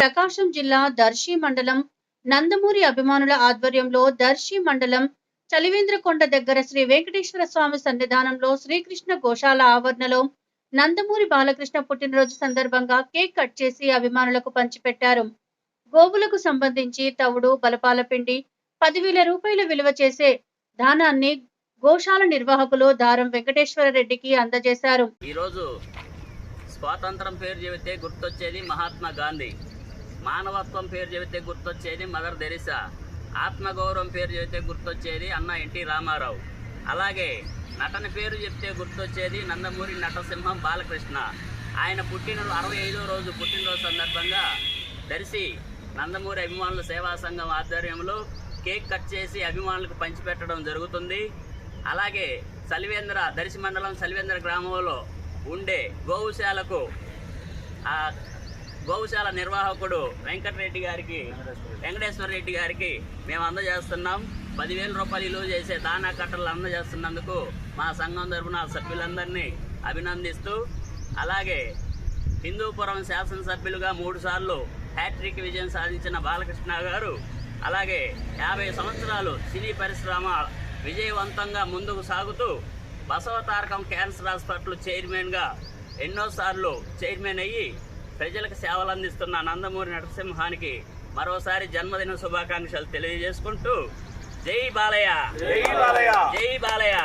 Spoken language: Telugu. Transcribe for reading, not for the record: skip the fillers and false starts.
ప్రకాశం జిల్లా దర్శి మండలం నందమూరి అభిమానుల ఆధ్వర్యంలో దర్శి మండలం చలివేంద్రకొండ దగ్గర శ్రీ వెంకటేశ్వర స్వామి సన్నిధానంలో శ్రీకృష్ణ గోశాల ఆవరణలో నందమూరి బాలకృష్ణ పుట్టినరోజు సందర్భంగా కేక్ కట్ చేసి అభిమానులకు పంచిపెట్టారు. గోవులకు సంబంధించి తవుడు, బలపాల పిండి 10,000 రూపాయలు విలువ చేసే దానాన్ని గోశాల నిర్వాహకులు దారం వెంకటేశ్వర రెడ్డికి అందజేశారు. ఈరోజు స్వాతంత్రం పేరు చెబితే గుర్తొచ్చేది మహాత్మా గాంధీ, మానవత్వం పేరు చెబితే గుర్తొచ్చేది మదర్ తెరిసా, ఆత్మగౌరవం పేరు చెబితే గుర్తొచ్చేది అన్న ఎన్టీ రామారావు, అలాగే నటన పేరు చెప్తే గుర్తొచ్చేది నందమూరి నటసింహం బాలకృష్ణ. ఆయన 65వ రోజు పుట్టినరోజు సందర్భంగా దర్శి నందమూరి అభిమానుల సేవా సంఘం ఆధ్వర్యంలో కేక్ కట్ చేసి అభిమానులకు పంచిపెట్టడం జరుగుతుంది. అలాగే దర్శి మండలం సలివేంద్ర గ్రామంలో ఉండే గోశాల నిర్వాహకుడు వెంకటేశ్వర రెడ్డి గారికి మేము అందజేస్తున్నాం. 10,000 రూపాయలు విలువ చేసే దానా కట్టలు అందజేస్తున్నందుకు మా సంఘం తరఫున సభ్యులందరినీ అభినందిస్తూ, అలాగే హిందూపురం శాసనసభ్యులుగా 3 సార్లు హ్యాట్రిక్ విజయం సాధించిన బాలకృష్ణ గారు, అలాగే 50 సంవత్సరాలు సినీ పరిశ్రమ విజయవంతంగా ముందుకు సాగుతూ బసవతారకం క్యాన్సర్ హాస్పిటల్ చైర్మన్గా ఎన్నోసార్లు చైర్మన్ అయ్యి ప్రజలకు సేవలు అందిస్తున్న నందమూరి నరసింహానికి మరోసారి జన్మదిన శుభాకాంక్షలు తెలియజేసుకుంటూ జై బాలయ్య, జై బాలయ్య, జై బాలయ్య.